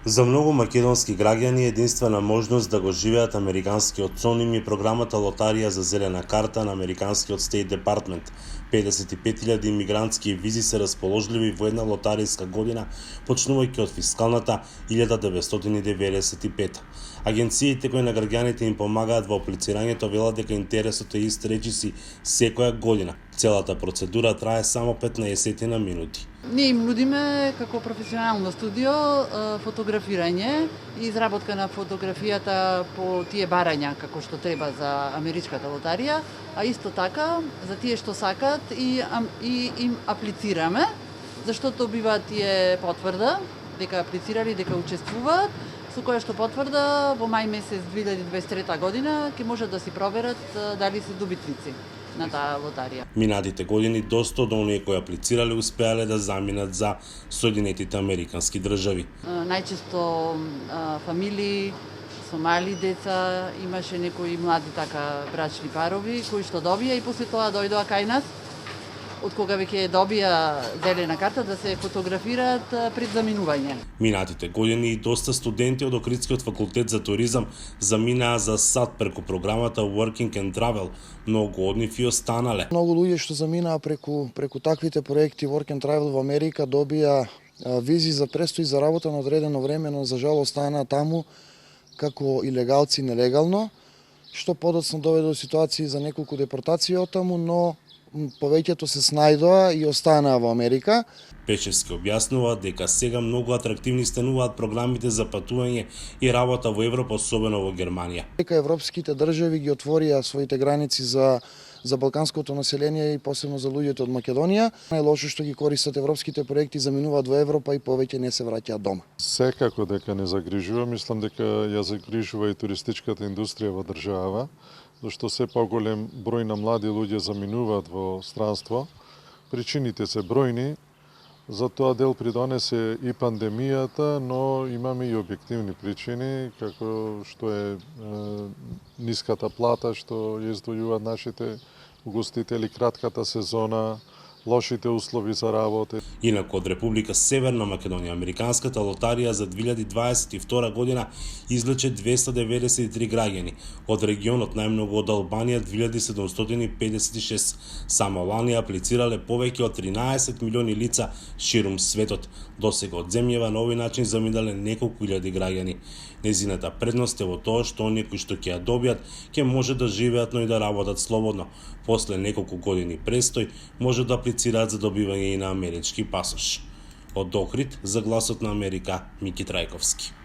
За многу македонски граѓани е единствена можност да го живеат американскиот сон им и програмата Лотарија за зелена карта на американскиот State Department. 55.000 имигрантски визи се расположливи во една лотаријска година, почнувајќи од фискалната 1995. Агенциите кои на граѓаните им помагаат во аплицирањето велат дека интересот е ист речиси секоја година. Целата процедура трае само 15 минути. Ние им нудиме како професионално студио фотографирање и изработка на фотографијата по тие барања како што треба за америчката лотарија, а исто така за тие што сакаат и им аплицираме, заштото биваат тие потврда дека аплицирали, дека учествуваат, со која што потврда во мај месец 2023 година ќе можат да си проверат дали се добитници на таа лотарија. Минатите години доста од оние кои аплицирале успеале да заминат за Соединетите Американски држави. Најчесто фамилии со мали деца, имаше некои млади така брачни парови кои што добија и после тоа дојдоа кај нас, од кога веќе добија зелена карта да се фотографираат пред заминување. Минатите години и доста студенти од Охридскиот факултет за туризам заминаа за САД преку програмата Working and Travel, многу од нив и останале. Многу луѓе што заминаа преку таквите проекти Work and Travel во Америка добија визи за престој за работа на одредено време, но за жал останаа таму како илегалци нелегално, што подоцна доведе до ситуации за неколку депортации од таму, но повеќето се снајдоа и останаа во Америка. Печевски објаснува дека сега многу атрактивни стануваат програмите за патување и работа во Европа, особено во Германија. Дека европските држави ги отворија своите граници за балканското население и посебно за луѓето од Македонија. Најлошо што ги користат европските проекти, заминуваат во Европа и повеќе не се враќаат дома. Секако дека не загрижува, мислам дека ја загрижува и туристичката индустрија во држава, зашто се поголем број на млади луѓе заминуваат во странство. Причините се бројни, за тоа дел придонесе и пандемијата, но имаме и објективни причини, како што е ниската плата што ја издвојуваат нашите угостители, кратката сезона, лошите услови за работа. Инаку од Република Северна Македонија, американската лотарија за 2022 година извлече 293 граѓани. Од регионот најмногу од Албанија 2756. Само лани аплицирале повеќе од 13 милиони лица ширум светот. Досега од земјава на овој начин заминале неколку илјади граѓани. Незината предност е во тоа што оние кои што ќе ја добијат ќе може да живеат, но и да работат слободно. После неколку години престој може да аплицираат за добивање и на амерички пасош. Од Охрид за Гласот на Америка, Мики Трајковски.